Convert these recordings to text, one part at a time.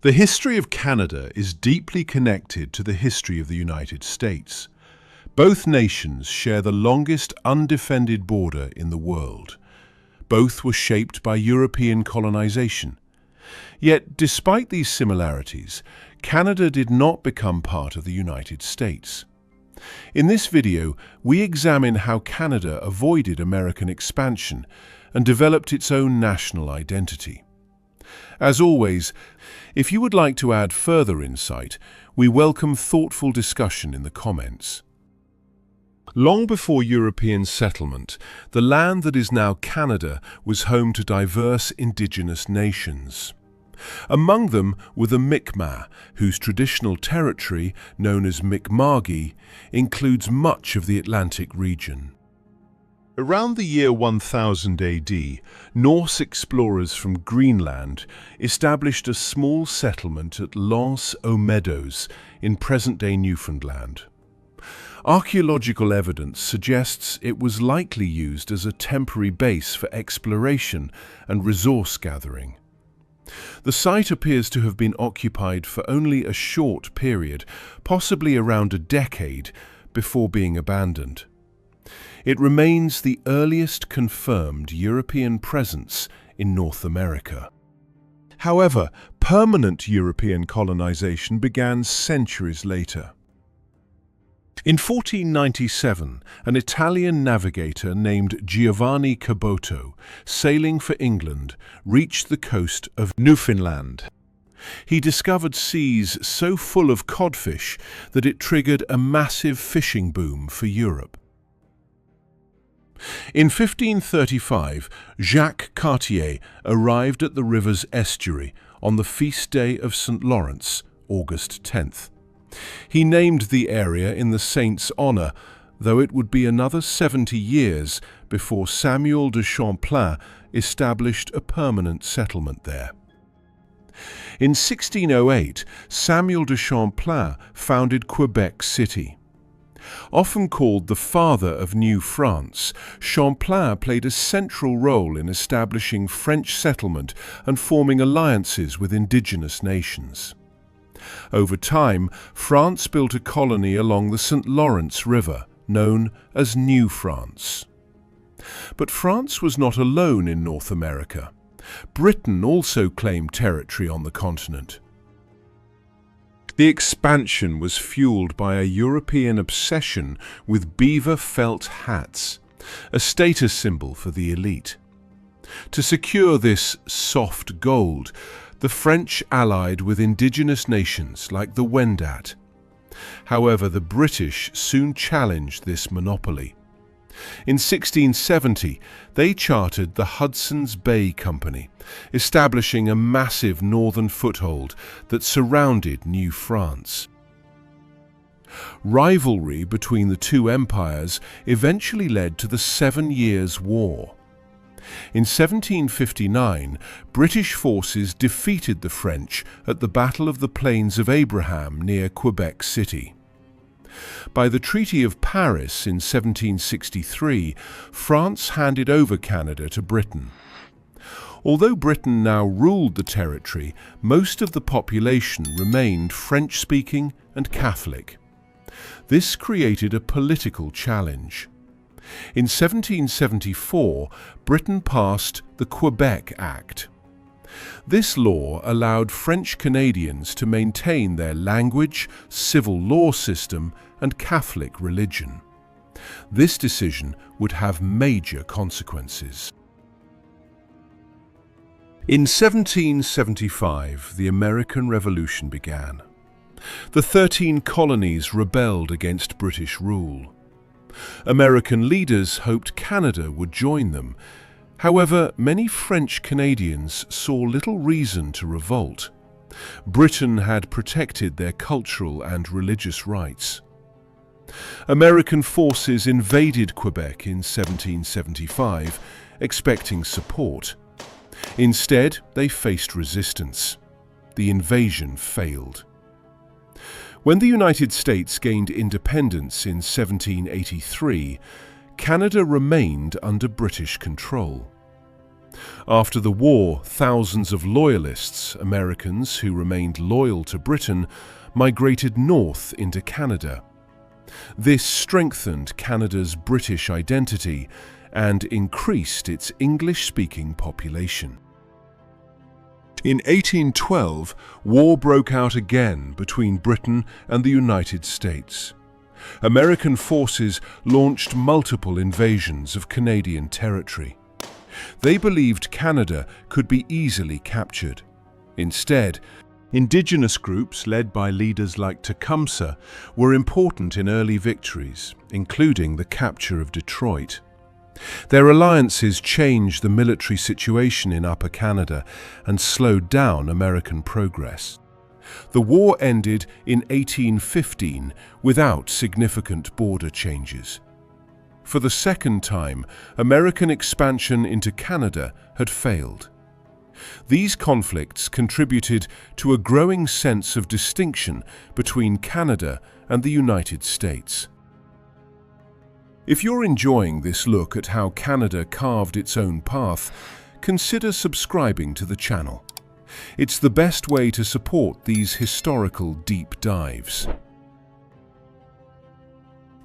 The history of Canada is deeply connected to the history of the United States. Both nations share the longest undefended border in the world. Both were shaped by European colonization. Yet, despite these similarities, Canada did not become part of the United States. In this video, we examine how Canada avoided American expansion and developed its own national identity. As always, if you would like to add further insight, we welcome thoughtful discussion in the comments. Long before European settlement, the land that is now Canada was home to diverse Indigenous nations. Among them were the Mi'kmaq, whose traditional territory, known as Mi'kma'ki, includes much of the Atlantic region. Around the year 1000 AD, Norse explorers from Greenland established a small settlement at Meadows in present-day Newfoundland. Archaeological evidence suggests it was likely used as a temporary base for exploration and resource gathering. The site appears to have been occupied for only a short period, possibly around a decade, before being abandoned. It remains the earliest confirmed European presence in North America. However, permanent European colonization began centuries later. In 1497, an Italian navigator named Giovanni Caboto, sailing for England, reached the coast of Newfoundland. He discovered seas so full of codfish that it triggered a massive fishing boom for Europe. In 1535, Jacques Cartier arrived at the river's estuary on the feast day of St. Lawrence, August 10th. He named the area in the saint's honor, though it would be another 70 years before Samuel de Champlain established a permanent settlement there. In 1608, Samuel de Champlain founded Quebec City. Often called the father of New France, Champlain played a central role in establishing French settlement and forming alliances with indigenous nations. Over time, France built a colony along the St. Lawrence River, known as New France. But France was not alone in North America. Britain also claimed territory on the continent. The expansion was fueled by a European obsession with beaver felt hats, a status symbol for the elite. To secure this soft gold, the French allied with indigenous nations like the Wendat. However, the British soon challenged this monopoly. In 1670, they chartered the Hudson's Bay Company, establishing a massive northern foothold that surrounded New France. Rivalry between the two empires eventually led to the 7 Years' War. In 1759, British forces defeated the French at the Battle of the Plains of Abraham near Quebec City. By the Treaty of Paris in 1763, France handed over Canada to Britain. Although Britain now ruled the territory, most of the population remained French-speaking and Catholic. This created a political challenge. In 1774, Britain passed the Quebec Act. This law allowed French Canadians to maintain their language, civil law system, and Catholic religion. This decision would have major consequences. In 1775, the American Revolution began. The 13 colonies rebelled against British rule. American leaders hoped Canada would join them. However, many French Canadians saw little reason to revolt. Britain had protected their cultural and religious rights. American forces invaded Quebec in 1775, expecting support. Instead, they faced resistance. The invasion failed. When the United States gained independence in 1783, Canada remained under British control. After the war, thousands of loyalists, Americans who remained loyal to Britain, migrated north into Canada. This strengthened Canada's British identity and increased its English-speaking population. In 1812, war broke out again between Britain and the United States. American forces launched multiple invasions of Canadian territory. They believed Canada could be easily captured. Instead, Indigenous groups led by leaders like Tecumseh were important in early victories, including the capture of Detroit. Their alliances changed the military situation in Upper Canada and slowed down American progress. The war ended in 1815 without significant border changes. For the second time, American expansion into Canada had failed. These conflicts contributed to a growing sense of distinction between Canada and the United States. If you're enjoying this look at how Canada carved its own path, consider subscribing to the channel. It's the best way to support these historical deep dives.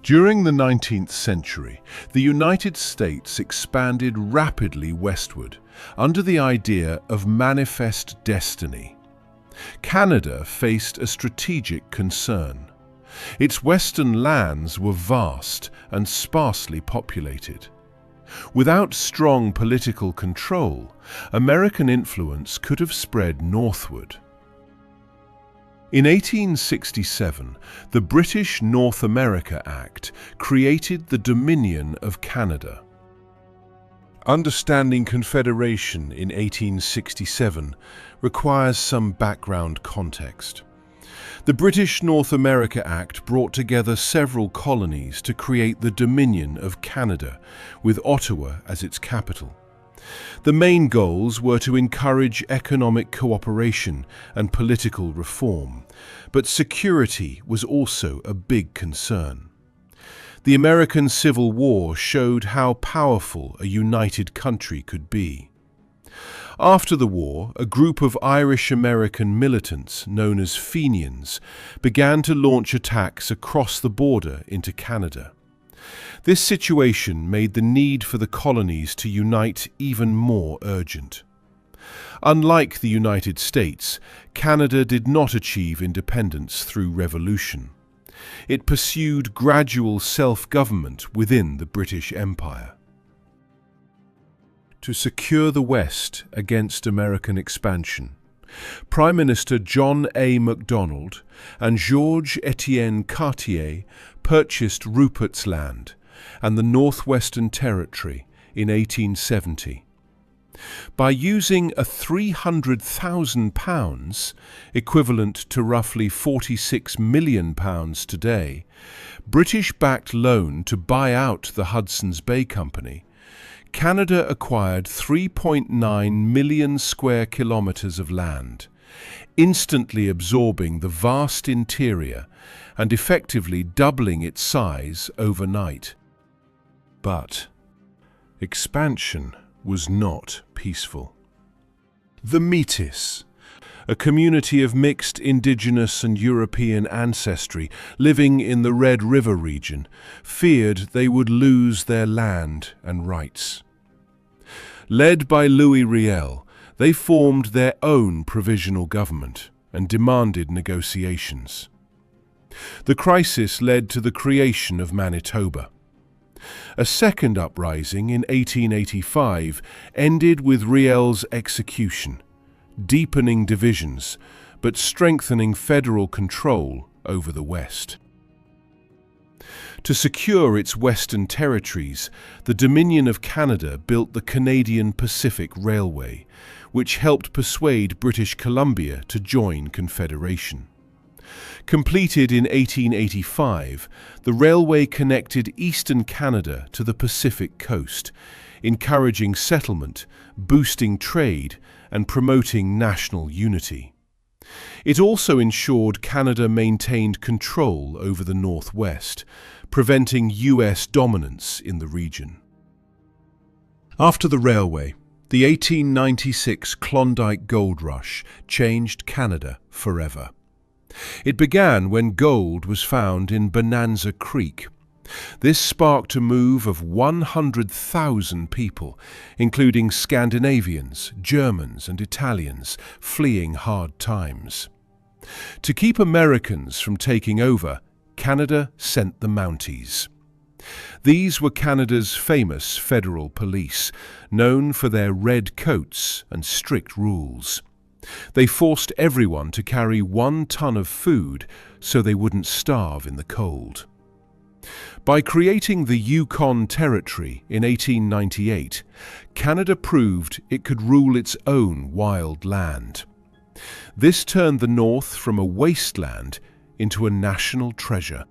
During the 19th century, the United States expanded rapidly westward, under the idea of manifest destiny. Canada faced a strategic concern. Its western lands were vast and sparsely populated. Without strong political control, American influence could have spread northward. In 1867, the British North America Act created the Dominion of Canada. Understanding Confederation in 1867 requires some background context. The British North America Act brought together several colonies to create the Dominion of Canada, with Ottawa as its capital. The main goals were to encourage economic cooperation and political reform, but security was also a big concern. The American Civil War showed how powerful a united country could be. After the war, a group of Irish-American militants known as Fenians began to launch attacks across the border into Canada. This situation made the need for the colonies to unite even more urgent. Unlike the United States, Canada did not achieve independence through revolution. It pursued gradual self-government within the British Empire. To secure the West against American expansion, Prime Minister John A. Macdonald and Georges-Étienne Cartier purchased Rupert's Land and the Northwestern Territory in 1870. By using a £300,000, equivalent to roughly £46 million today, British-backed loan to buy out the Hudson's Bay Company, Canada acquired 3.9 million square kilometers of land, instantly absorbing the vast interior and effectively doubling its size overnight. But expansion was not peaceful. The Métis, a community of mixed Indigenous and European ancestry living in the Red River region, feared they would lose their land and rights. Led by Louis Riel, they formed their own provisional government and demanded negotiations. The crisis led to the creation of Manitoba. A second uprising in 1885 ended with Riel's execution, deepening divisions but strengthening federal control over the West. To secure its western territories, the Dominion of Canada built the Canadian Pacific Railway, which helped persuade British Columbia to join Confederation. Completed in 1885, the railway connected eastern Canada to the Pacific coast, encouraging settlement, boosting trade, and promoting national unity. It also ensured Canada maintained control over the Northwest, preventing US dominance in the region. After the railway, The 1896 Klondike Gold Rush changed Canada forever. It began when gold was found in Bonanza Creek. This sparked a move of 100,000 people, including Scandinavians, Germans, and Italians, fleeing hard times. To keep Americans from taking over, Canada sent the Mounties. These were Canada's famous federal police, known for their red coats and strict rules. They forced everyone to carry 1 ton of food so they wouldn't starve in the cold. By creating the Yukon Territory in 1898, Canada proved it could rule its own wild land. This turned the North from a wasteland into a national treasure.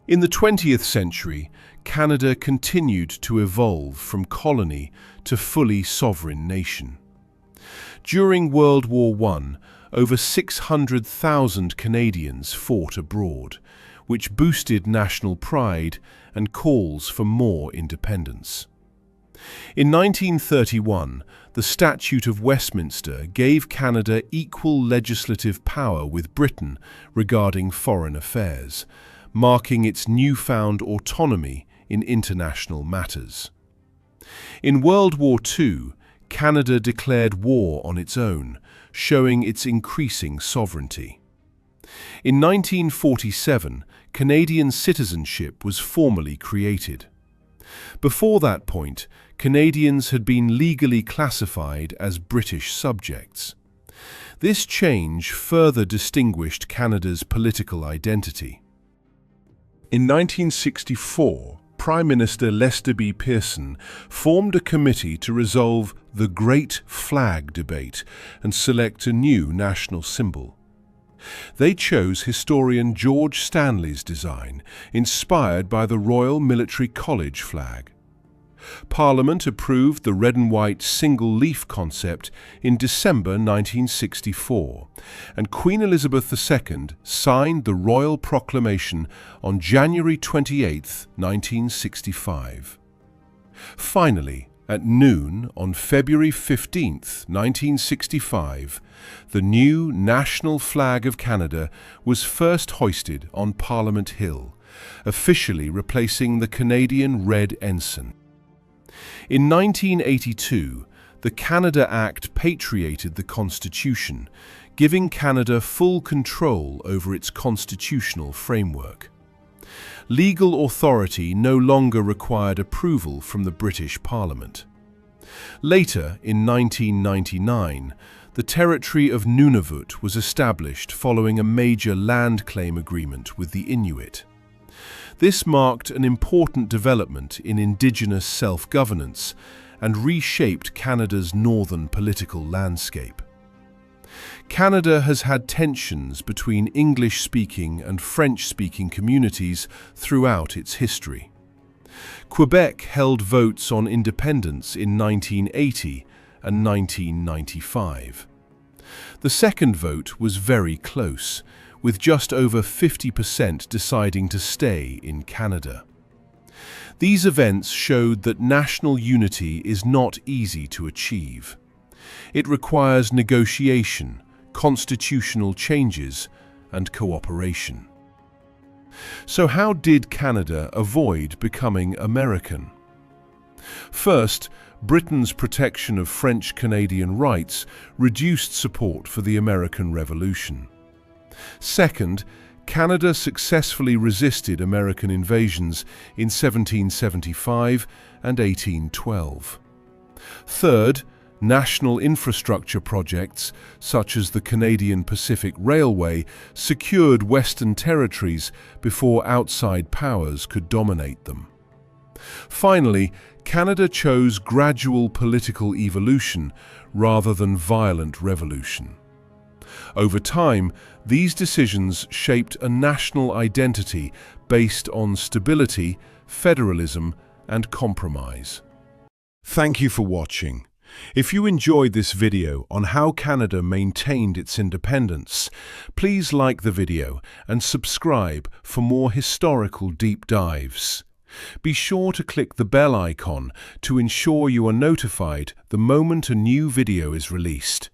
In the 20th century, Canada continued to evolve from colony to fully sovereign nation. During World War I, over 600,000 Canadians fought abroad, which boosted national pride and calls for more independence. In 1931, the Statute of Westminster gave Canada equal legislative power with Britain regarding foreign affairs, marking its newfound autonomy in international matters. In World War II, Canada declared war on its own, showing its increasing sovereignty. In 1947, Canadian citizenship was formally created. Before that point, Canadians had been legally classified as British subjects. This change further distinguished Canada's political identity. In 1964, Prime Minister Lester B. Pearson formed a committee to resolve the Great Flag debate and select a new national symbol. They chose historian George Stanley's design, inspired by the Royal Military College flag. Parliament approved the red and white single-leaf concept in December 1964, and Queen Elizabeth II signed the Royal Proclamation on January 28, 1965. Finally, at noon on February 15, 1965, the new national flag of Canada was first hoisted on Parliament Hill, officially replacing the Canadian Red Ensign. In 1982, the Canada Act patriated the Constitution, giving Canada full control over its constitutional framework. Legal authority no longer required approval from the British Parliament. Later, in 1999, the territory of Nunavut was established following a major land claim agreement with the Inuit. This marked an important development in Indigenous self-governance and reshaped Canada's northern political landscape. Canada has had tensions between English-speaking and French-speaking communities throughout its history. Quebec held votes on independence in 1980 and 1995. The second vote was very close, with just over 50% deciding to stay in Canada. These events showed that national unity is not easy to achieve. It requires negotiation, constitutional changes, and cooperation. So how did Canada avoid becoming American? First, Britain's protection of French-Canadian rights reduced support for the American Revolution. Second, Canada successfully resisted American invasions in 1775 and 1812. Third, national infrastructure projects, such as the Canadian Pacific Railway, secured Western territories before outside powers could dominate them. Finally, Canada chose gradual political evolution rather than violent revolution. Over time, these decisions shaped a national identity based on stability, federalism, and compromise. Thank you for watching. If you enjoyed this video on how Canada maintained its independence, please like the video and subscribe for more historical deep dives. Be sure to click the bell icon to ensure you are notified the moment a new video is released.